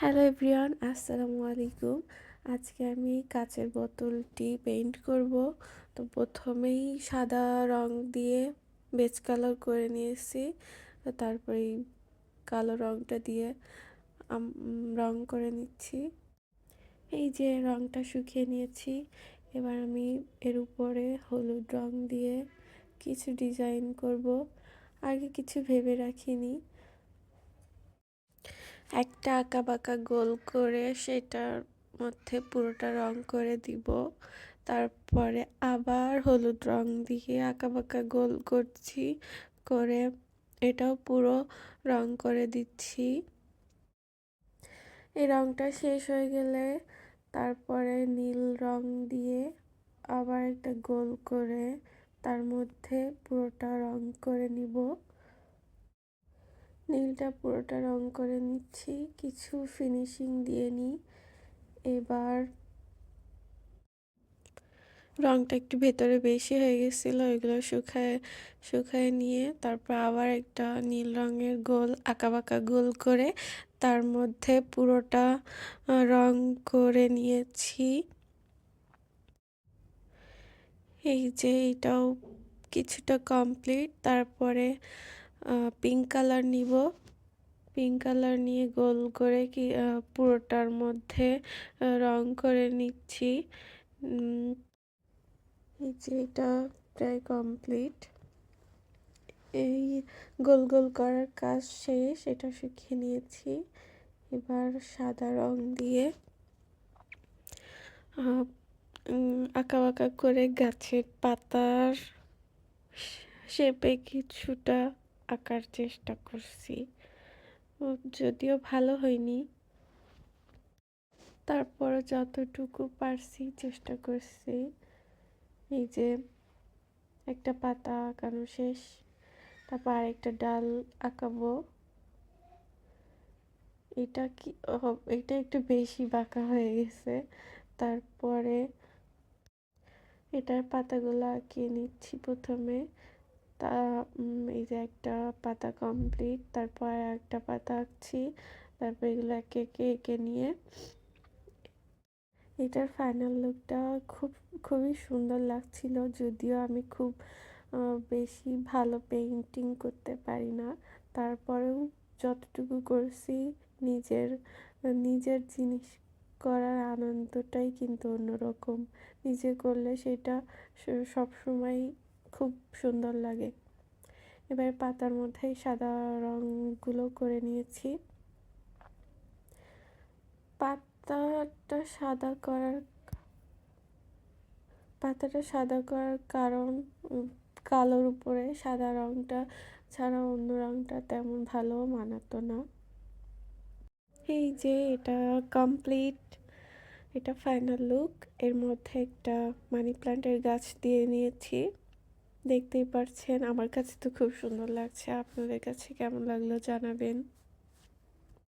Hello everyone, আসসালামু আলাইকুম। আজকে আমি কাচের বোতলটি পেইন্ট করব। তো প্রথমেই সাদা রং দিয়ে বেজ কালার করে নিয়েছি। তারপরে কালো রংটা দিয়ে রং করে নিচ্ছি। এই যে রংটা শুকিয়ে নিয়েছি, এবার আমি এর উপরে হলুদ রং দিয়ে কিছু ডিজাইন করব। আগে কিছু ভেবে রাখিনি। একটা আঁকাবাঁকা গোল করে সেটার মধ্যে পুরোটা রং করে দিব। তারপরে আবার হলুদ রং দিয়ে আঁকাবাঁকা গোল করছি, করে এটাও পুরো রং করে দিচ্ছি। এই রংটা শেষ হয়ে গেলে তারপরে নীল রং দিয়ে আবার একটা গোল করে তার মধ্যে পুরোটা রং করে নিব। নীলটা পুরোটা রং করে নিচ্ছি, কিছু ফিনিশিং দিয়ে নিই। এবার রংটা একটু ভেতরে বেশি হয়ে গেছিলো, এগুলো শুকায় নিয়ে তারপর আবার একটা নীল রঙের গোল আঁকাবাঁকা গোল করে তার মধ্যে পুরোটা রং করে নিয়েছি। এই যে এটাও কিছুটা কমপ্লিট। তারপরে পিঙ্ক কালার নিব। পিঙ্ক কালার নিয়ে গোল করে পুরোটার মধ্যে রং করে নিচ্ছি। এই যে এটা প্রায় কমপ্লিট। এই গোল গোল করার কাজ শেষ, এটা শুকিয়ে নিয়েছি। এবার সাদা রং দিয়ে আঁকাবাঁকা করে গাছের পাতার শেপে কিছুটা আঁকার চেষ্টা করছি, যদিও ভালো হয়নি। তারপর যতটুকু পারছি চেষ্টা করছি। এই যে একটা পাতা আঁকানো শেষ, তারপর আরেকটা ডাল আঁকাবো। এটা একটু বেশি বাঁকা হয়ে গেছে। তারপরে এটার পাতাগুলো আঁকিয়ে নিচ্ছি প্রথমে। তা এই যে একটা পাতা কমপ্লিট, তারপর একটা পাতা আঁকছি। তারপর এগুলো একে নিয়ে এটার ফাইনাল লুকটা খুবই সুন্দর লাগছিল। যদিও আমি খুব বেশি ভালো পেইন্টিং করতে পারি না, তারপরেও যতটুকু করছি নিজের জিনিস করার আনন্দটাই কিন্তু অন্যরকম। নিজে করলে সেটা সবসময় খুব সুন্দর লাগে। এবার পাতার মধ্যে সাদা রঙগুলো করে নিয়েছি। পাতাটা সাদা করার কারণ কালোর উপরে সাদা রংটা ছাড়া অন্য রংটা তেমন ভালো মানাতো না। এই যে এটা কমপ্লিট, এটা ফাইনাল লুক। এর মধ্যে একটা মানি প্ল্যান্টের গাছ দিয়ে নিয়েছি, দেখতেই পাচ্ছেন। আমার কাছে তো খুব সুন্দর লাগছে, আপনাদের কাছে কেমন লাগলো জানাবেন।